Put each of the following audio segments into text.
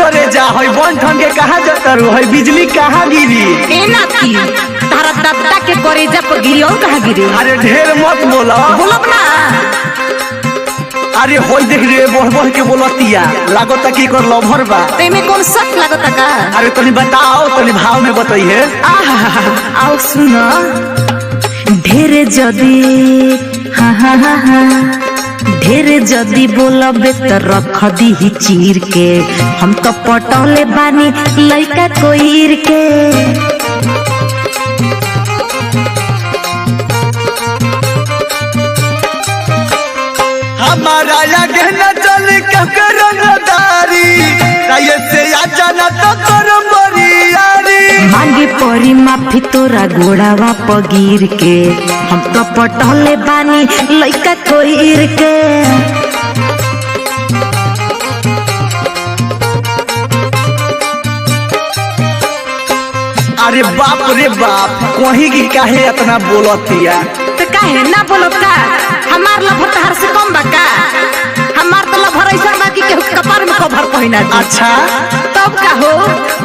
करे जा हई बन ठन के कहां जतरू हई बिजली कहां गिरी एना की तारा दत्ता के करे जा पर गिरी और कहां गिरी। अरे ढेर मत बोला बोलब ना। अरे होई देख रे बढ़ के बोलतिया लागत की कर लभर बा एमे कौन शक लागत का। अरे तनी बताओ तनी भाव में बताई है। आओ सुनो ढेर जदी हाँ ढेर जदी बोलबे तो रख दी चीर के हम तो पटौले बानी लइका कोईर के। हमारा आगे न चल के रंगदारी ताये से आ जाना तो करम बरियारी मांगे परी माफी तोरा गोड़ावा पगीर के हम तो पटौले बानी लइका कोईर के। अरे बाप रे बाप कहीं की काहे इतना बोलतिया तो काहे ना बोलो का हमार लभर तहर से कम बा का। हमार तो लभर ऐसा बा कि केहू कपार में कभर पहिना दी। अच्छा तब का हो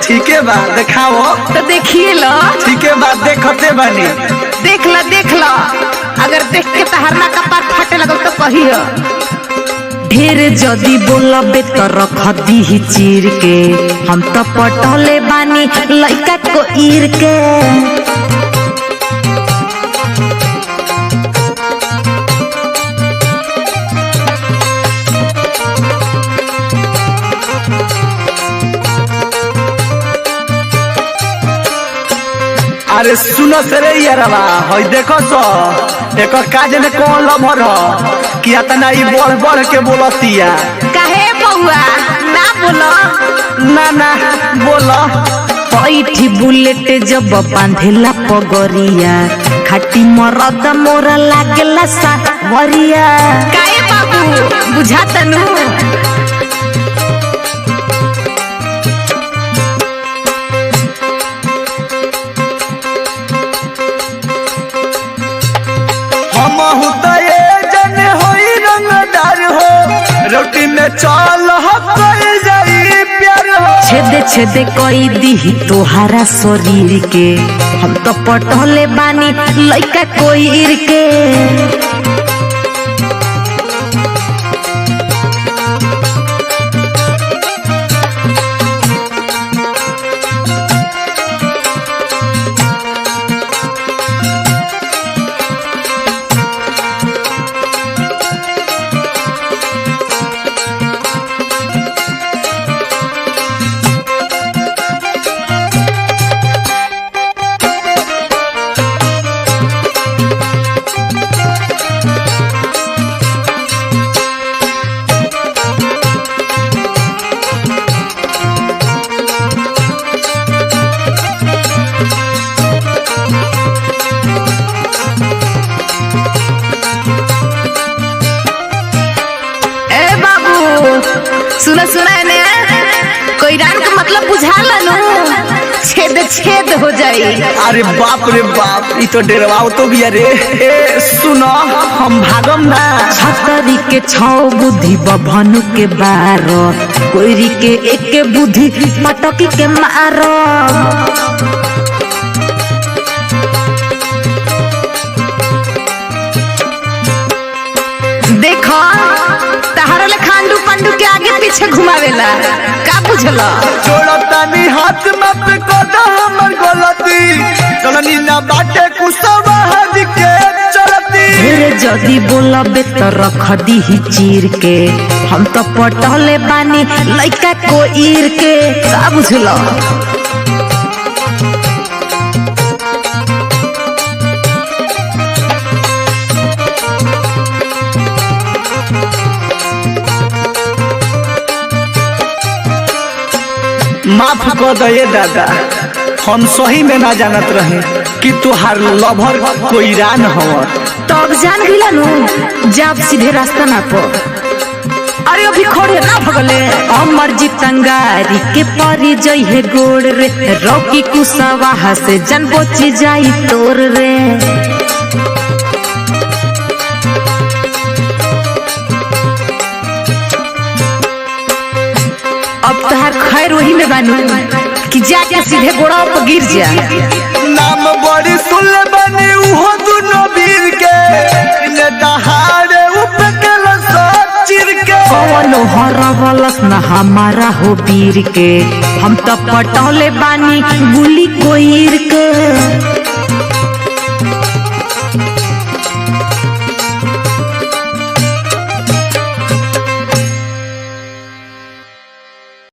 ठीक है बा दिखाओ तो देखिए लो। ठीक है बा देखते बानी देख लो अगर देख के तहर ना कपार फटे लगल तो कहियो। ढेर जदी बोलबे तो रख दी चीर के हम तो पटौले बानी लइका को ईर के। अरे सुनो सरे यारवा हई देखो तो एक काज में कौन लभर हो कि इतना ई बढ़ के बोलतिया काहे बउआ ना बोलो ना बोलो पैठी बुलेट जब बांधेला पगरिया खाटी मरद मोरा लागेला सावरिया। काहे बाबू बुझा तनु हम तो ये जन होई रंगदार हो रोटी में चाल हो कोई जाई प्यार हो छेदे कोई दी तोहारा शरीर के हम तो पटौले बानी लइका कोईर के। सुना ने कोई रान का मतलब बुझा लो छेद हो जाई। अरे बाप रे बाप ई तो डरवाओ तो भी अरे ए सुनो हम भागम ना छतरी के 6 बुद्धि बभनु के 12 कोईरी के 1 बुद्धि पटकी के मारो। देखो तहरा ले खांडू पंडू के आगे पीछे घुमावेला का बुझला। छोड़ता नी हाथ मत को दा हमर गलती चलनी ना बाटे कुसवा हज के चलती। ढेर जदी बोलबे तो रख दी चीर के हम तो पटौले बानी लइका को ईर के का बुझला। माफ कर दे दादा हम सही में ना जानत रहे कि तुहार लभर कोई रान हो। तब जान गिला नु जब सीधे रास्ता ना पो। अरे अभी खोड़े ना भगले अमर जितंगारी के परी जई है गोड़ रे रॉकी कुसवाहा से जन बोची जाई तोर रे। अब तहार खैर वही में बानू कि जाके सीधे गोड़ा पर गिर जा। नाम बड़ी सुन बनी उहो दुनो वीर के ने दहाड़े उपकल चिर के कौनो हरवलस न हमारा हो वीर के हम तो पटौले बानी गुली कोईर के।